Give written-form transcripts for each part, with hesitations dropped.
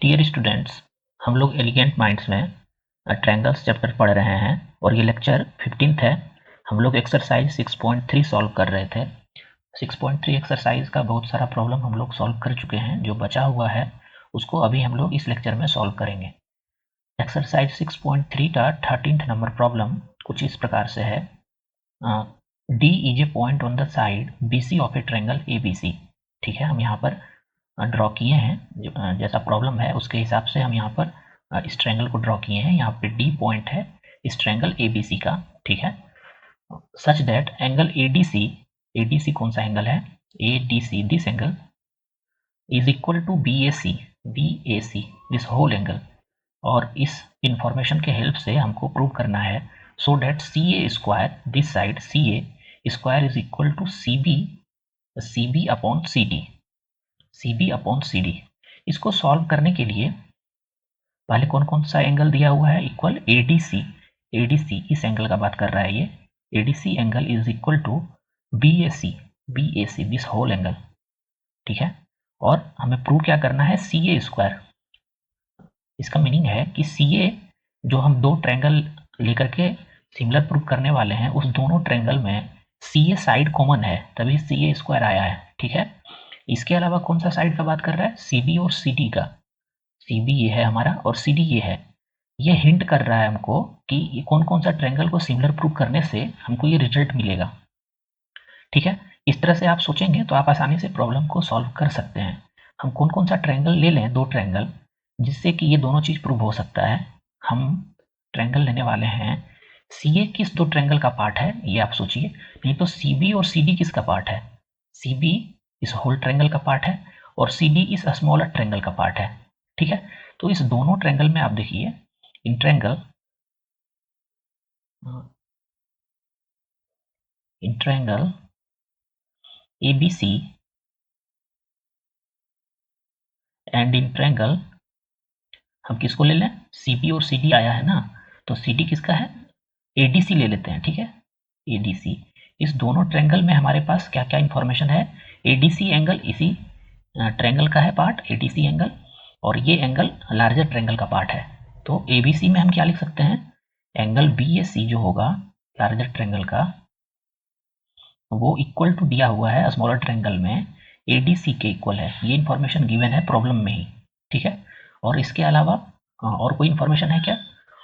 Dear students, हम लोग elegant minds में ट्रायंगल्स चैप्टर पढ़ रहे हैं और ये लेक्चर 15th है। हम लोग एक्सरसाइज 6.3 सॉल्व कर रहे थे। 6.3 एक्सरसाइज का बहुत सारा प्रॉब्लम हम लोग सॉल्व कर चुके हैं। जो बचा हुआ है उसको अभी हम लोग इस लेक्चर में सॉल्व करेंगे। एक्सरसाइज 6.3 का 13th नंबर प्रॉब्लम कुछ इस प्रकार से है। D is a point on the side BC of A triangle ABC। ठीक है, हम यहाँ पर ड्रॉ किए हैं, जैसा प्रॉब्लम है उसके हिसाब से हम यहाँ पर इस ट्रायंगल को ड्रॉ किए हैं। यहाँ पे डी पॉइंट है इस ट्रायंगल ABC का। ठीक है, सच दैट एंगल ADC कौन सा एंगल है? ADC, this angle is equal to BAC this whole angle. और इस इंफॉर्मेशन के हेल्प से हमको प्रूव करना है so that CA square, this side CA square is equal to CB upon CD। इसको सॉल्व करने के लिए पहले कौन कौन सा एंगल दिया हुआ है? इक्वल ADC, इस एंगल का बात कर रहा है ये। ADC angle is equal to BAC this whole angle. ठीक है, और हमें प्रूव क्या करना है? CA square. इसका मीनिंग है कि CA, जो हम दो ट्रायंगल लेकर के सिमिलर प्रूव करने वाले हैं, उस दोनों ट्रायंगल में CA साइड कॉमन है, तभी CA स्क्वायर आया है। ठीक है, इसके अलावा कौन सा साइड का बात कर रहा है? CB और CD का। CB ये है हमारा और CD ये है। ये हिंट कर रहा है हमको कि ये कौन कौन सा ट्रायंगल को सिमिलर प्रूव करने से हमको ये रिजल्ट मिलेगा। ठीक है, इस तरह से आप सोचेंगे तो आप आसानी से प्रॉब्लम को सॉल्व कर सकते हैं। हम कौन कौन सा ट्रायंगल ले लें, दो ट्रायंगल, जिससे कि ये दोनों चीज प्रूव हो सकता है। हम ट्रायंगल लेने वाले हैं। CA किस दो ट्रायंगल का पार्ट है ये आप सोचिए। नहीं तो CB और CD किसका पार्ट है? CB इस होल ट्रायंगल का पार्ट है और CD इस स्मॉलर ट्रायंगल का पार्ट है। ठीक है, तो इस दोनों ट्रायंगल में आप देखिए, in triangle ABC and in triangle, हम किसको ले लें? CB और CD आया है ना, तो CD किसका है? ADC ले लेते हैं। ठीक है, ADC। इस दोनों ट्रायंगल में हमारे पास क्या क्या इंफॉर्मेशन है? ADC एंगल इसी ट्रायंगल का है पार्ट, ADC एंगल, और ये एंगल लार्जर ट्रायंगल का पार्ट है। तो ABC में हम क्या लिख सकते हैं? एंगल BAC जो होगा लार्जर ट्रायंगल का, वो इक्वल टू दिया हुआ है स्मॉलर ट्रायंगल में ADC के इक्वल है। ये इंफॉर्मेशन गिवन है प्रॉब्लम में ही। ठीक है, और इसके अलावा और कोई इंफॉर्मेशन है क्या?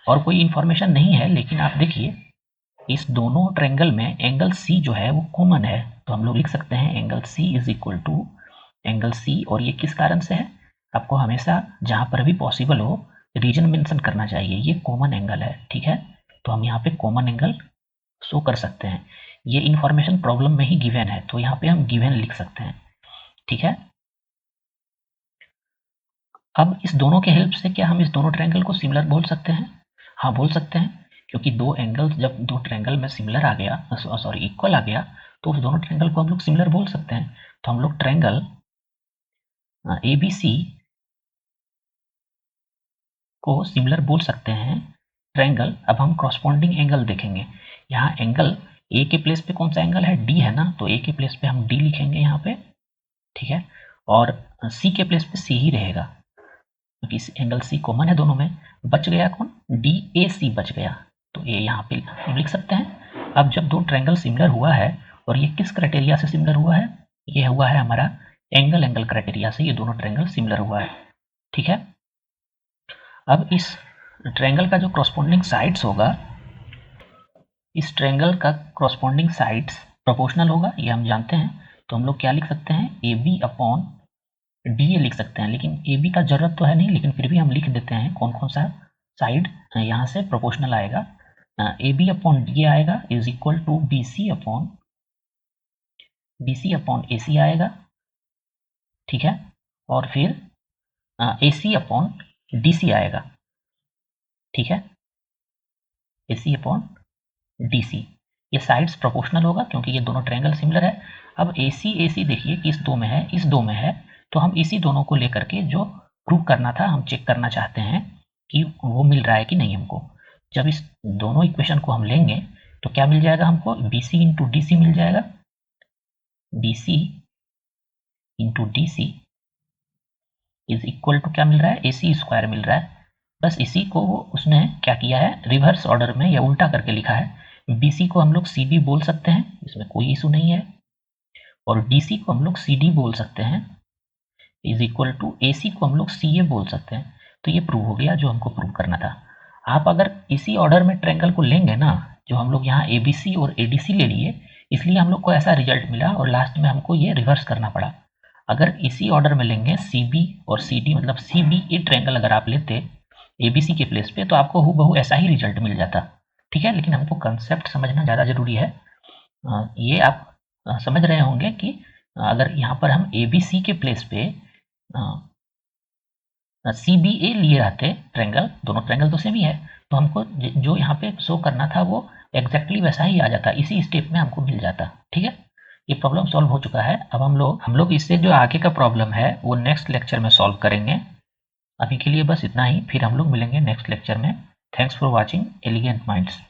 और कोई इंफॉर्मेशन नहीं है, लेकिन आप देखिए इस दोनों ट्रायंगल में एंगल C जो है वो कॉमन है, तो हम लोग लिख सकते हैं angle C is equal to angle C। और ये किस कारण से है? आपको हमेशा जहां पर भी पॉसिबल हो रीजन मेंशन करना चाहिए। ये कॉमन एंगल है। ठीक है, तो हम यहाँ पे कॉमन एंगल शो कर सकते हैं। ये इंफॉर्मेशन प्रॉब्लम में ही गिवन है, तो यहाँ पे हम गिवन लिख सकते हैं। ठीक है, अब इस दोनों के हेल्प से क्या हम इस दोनों ट्रायंगल को सिमिलर बोल सकते हैं? हाँ, बोल सकते हैं, क्योंकि दो एंगल, जब दो ट्रायंगल में सिमिलर आ गया, सॉरी इक्वल आ गया, तो उस दोनों ट्रायंगल को हम लोग सिमिलर बोल सकते हैं। तो हम लोग ट्रायंगल ABC को सिमिलर बोल सकते हैं। ट्रायंगल, अब हम क्रॉसपॉन्डिंग एंगल देखेंगे। यहाँ एंगल A के प्लेस पे कौन सा एंगल है? D है ना, तो A के प्लेस पे हम D लिखेंगे यहाँ पे। ठीक है, और C के प्लेस पे C ही रहेगा, क्योंकि एंगल C कॉमन है दोनों में। बच गया कौन? DAC बच गया, तो ये यहाँ पे हम लिख सकते हैं। अब जब दो ट्रायंगल सिमिलर हुआ है, और ये किस क्राइटेरिया से सिमिलर हुआ है? ये हुआ है हमारा एंगल क्राइटेरिया से, ये दोनों ट्रायंगल सिमिलर हुआ है। ठीक है, अब इस ट्रायंगल का जो क्रॉसपॉन्डिंग साइड्स होगा, इस ट्रायंगल का क्रॉसपॉन्डिंग साइड्स प्रोपोर्शनल होगा, ये हम जानते हैं। तो हम लोग क्या लिख सकते हैं? AB अपॉन DA लिख सकते हैं, लेकिन AB का जरूरत तो है नहीं, लेकिन फिर भी हम लिख देते हैं कौन कौन सा साइड यहाँ से प्रोपोर्शनल आएगा। AB अपॉन DA आएगा is equal to BC upon AC आएगा। ठीक है, और फिर AC अपॉन DC आएगा। ठीक है, AC अपॉन DC। ये साइड्स प्रोपोर्शनल होगा क्योंकि ये दोनों ट्रायंगल सिमिलर है। अब AC देखिए कि इस दो में है, इस दो में है, तो हम इसी दोनों को लेकर के जो प्रूव करना था हम चेक करना चाहते हैं कि वो मिल रहा है कि नहीं हमको। जब इस दोनों इक्वेशन को हम लेंगे तो क्या मिल जाएगा हमको? BC इंटू DC मिल जाएगा। BC into DC is equal to क्या मिल रहा है, AC स्क्वायर मिल रहा है। बस इसी को उसने क्या किया है, रिवर्स ऑर्डर में या उल्टा करके लिखा है। BC को हम लोग CB बोल सकते हैं, इसमें कोई इशू नहीं है, और DC को हम लोग CD बोल सकते हैं, इज इक्वल टू AC को हम लोग CA बोल सकते हैं। तो ये प्रूव हो गया जो हमको प्रूव करना था। आप अगर इसी ऑर्डर में ट्रायंगल को लेंगे ना, जो हम लोग यहाँ ABC और ADC ले लिए, इसलिए हम लोग को ऐसा रिजल्ट मिला और लास्ट में हमको ये रिवर्स करना पड़ा। अगर इसी ऑर्डर में लेंगे CB और CD, मतलब CBA ट्रायंगल अगर आप लेते ABC के प्लेस पे, तो आपको हूबहू ऐसा ही रिजल्ट मिल जाता। ठीक है, लेकिन हमको कंसेप्ट समझना ज़्यादा ज़रूरी है। ये आप समझ रहे होंगे कि अगर यहाँ पर हम ABC के प्लेस पे CBA लिए रहते ट्रायंगल, दोनों ट्रायंगल तो सेम ही है, तो हमको जो यहाँ पे शो करना था वो एग्जैक्टली वैसा ही आ जाता, इसी स्टेप में हमको मिल जाता। ठीक है, ये प्रॉब्लम सॉल्व हो चुका है। अब हम लोग इससे जो आगे का प्रॉब्लम है वो नेक्स्ट लेक्चर में सॉल्व करेंगे। अभी के लिए बस इतना ही, फिर हम लोग मिलेंगे नेक्स्ट लेक्चर में। Thanks for watching elegant minds.